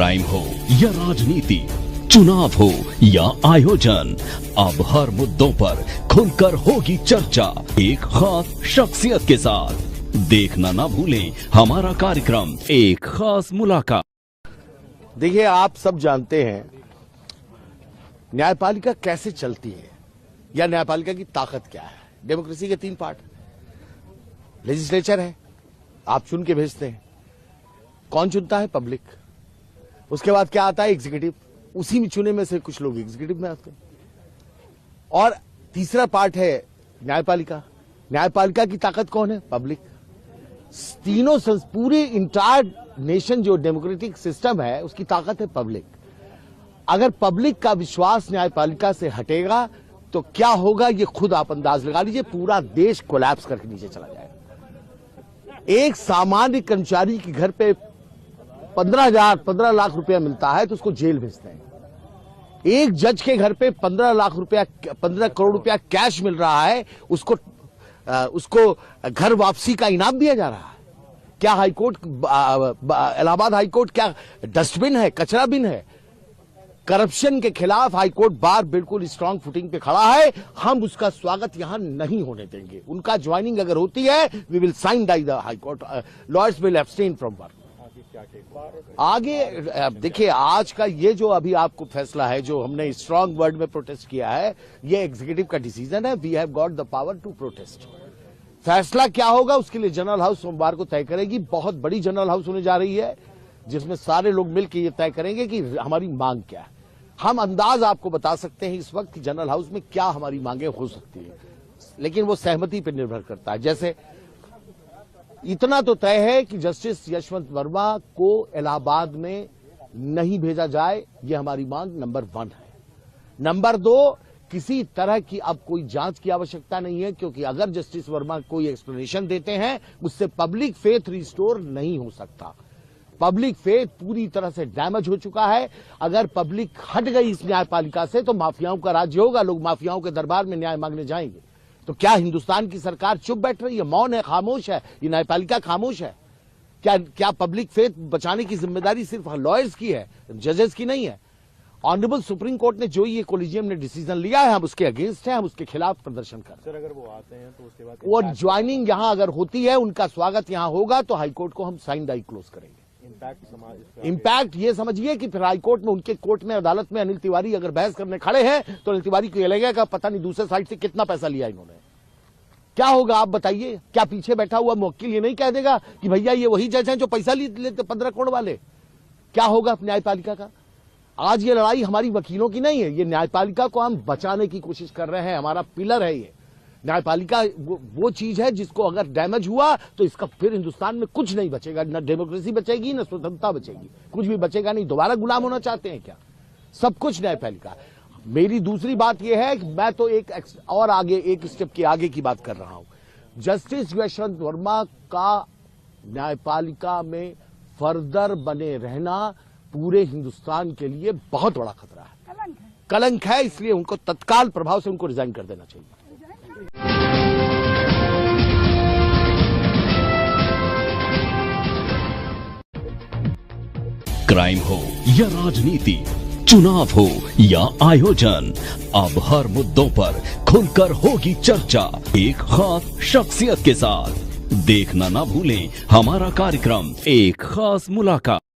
Crime हो या राजनीति, चुनाव हो या आयोजन, अब हर मुद्दों पर खुलकर होगी चर्चा एक खास शख्सियत के साथ। देखना ना भूलें हमारा कार्यक्रम एक खास मुलाकात। देखिए, आप सब जानते हैं न्यायपालिका कैसे चलती है या न्यायपालिका की ताकत क्या है। डेमोक्रेसी के 3 पार्ट, लेजिस्लेचर है, आप चुन के भेजते हैं, कौन चुनता है? पब्लिक। उसके बाद क्या आता है? एग्जीक्यूटिव, उसी में चुने में से कुछ लोग एग्जीक्यूटिव में आते हैं। और तीसरा पार्ट है न्यायपालिका। न्यायपालिका की ताकत कौन है? पब्लिक। तीनों पूरे इंटायर नेशन जो डेमोक्रेटिक सिस्टम है उसकी ताकत है पब्लिक। अगर पब्लिक का विश्वास न्यायपालिका से हटेगा तो क्या होगा ये खुद आप अंदाज लगा लीजिए। पूरा देश कोलैप्स करके नीचे चला जाएगा। एक सामान्य कर्मचारी के घर पे 15 लाख रुपया मिलता है तो उसको जेल भेजते हैं। एक जज के घर पे 15 करोड़ रुपया कैश मिल रहा है, उसको घर वापसी का इनाम दिया जा रहा है। क्या हाईकोर्ट, इलाहाबाद हाईकोर्ट क्या डस्टबिन है, कचरा बिन है? करप्शन के खिलाफ हाईकोर्ट बार बिल्कुल स्ट्रांग फुटिंग पे खड़ा है। हम उसका स्वागत यहां नहीं होने देंगे। उनका ज्वाइनिंग अगर होती है, we will sign the high court, lawyers will abstain from work. आगे देखिए, आज का ये जो अभी आपको फैसला है, जो हमने स्ट्रांग वर्ड में प्रोटेस्ट किया है, ये एग्जीक्यूटिव का डिसीजन है। We have got the power to protest. फैसला क्या होगा उसके लिए जनरल हाउस सोमवार को तय करेगी। बहुत बड़ी जनरल हाउस होने जा रही है जिसमें सारे लोग मिलकर ये तय करेंगे कि हमारी मांग क्या है। हम अंदाज आपको बता सकते हैं इस वक्त कि जनरल हाउस में क्या हमारी मांगे हो सकती है, लेकिन वो सहमति पर निर्भर करता है। जैसे इतना तो तय है कि जस्टिस यशवंत वर्मा को इलाहाबाद में नहीं भेजा जाए, ये हमारी मांग नंबर 1 है। नंबर 2, किसी तरह की अब कोई जांच की आवश्यकता नहीं है, क्योंकि अगर जस्टिस वर्मा कोई एक्सप्लेनेशन देते हैं उससे पब्लिक फेथ रिस्टोर नहीं हो सकता। पब्लिक फेथ पूरी तरह से डैमेज हो चुका है। अगर पब्लिक हट गई इस न्यायपालिका से तो माफियाओं का राज्य होगा। लोग माफियाओं के दरबार में न्याय मांगने जाएंगे। तो क्या हिंदुस्तान की सरकार चुप बैठ रही है, मौन है, खामोश है? ये न्यायपालिका खामोश है? क्या पब्लिक फेथ बचाने की जिम्मेदारी सिर्फ लॉयर्स की है, जजेस की नहीं है? ऑनरेबल सुप्रीम कोर्ट ने जो ये कोलिजियम ने डिसीजन लिया है, हम उसके अगेंस्ट हैं, हम उसके खिलाफ प्रदर्शन कर रहे हैं। सर, अगर वो आते हैं तो उसके बाद वो ज्वाइनिंग यहां अगर होती है, उनका स्वागत यहां होगा तो हाईकोर्ट को हम साइन डाई क्लोज करेंगे। इम्पैक्ट ये समझिए कि फिर हाईकोर्ट में, उनके कोर्ट में, अदालत में अनिल तिवारी अगर बहस करने खड़े हैं तो अनिल तिवारी को ये लगेगा पता नहीं दूसरे साइड से कितना पैसा लिया इन्होंने। क्या होगा आप बताइए? क्या पीछे बैठा हुआ मुवक्किल ये नहीं कह देगा कि भैया ये वही जज हैं जो पैसा लेते 15 करोड़ वाले? क्या होगा न्यायपालिका का? आज ये लड़ाई हमारी वकीलों की नहीं है, ये न्यायपालिका को हम बचाने की कोशिश कर रहे हैं। हमारा पिलर है ये न्यायपालिका। वो चीज है जिसको अगर डैमेज हुआ तो इसका फिर हिंदुस्तान में कुछ नहीं बचेगा। न डेमोक्रेसी बचेगी, न स्वतंत्रता बचेगी, कुछ भी बचेगा नहीं। दोबारा गुलाम होना चाहते हैं क्या? सब कुछ न्यायपालिका। मेरी दूसरी बात यह है कि मैं तो एक स्टेप के आगे की बात कर रहा हूं। जस्टिस यशवंत वर्मा का न्यायपालिका में फर्दर बने रहना पूरे हिंदुस्तान के लिए बहुत बड़ा खतरा है, कलंक है। इसलिए उनको तत्काल प्रभाव से उनको रिजाइन कर देना चाहिए। क्राइम हो या राजनीति, चुनाव हो या आयोजन, अब हर मुद्दों पर खुलकर होगी चर्चा एक खास शख्सियत के साथ। देखना ना भूलें हमारा कार्यक्रम एक खास मुलाकात।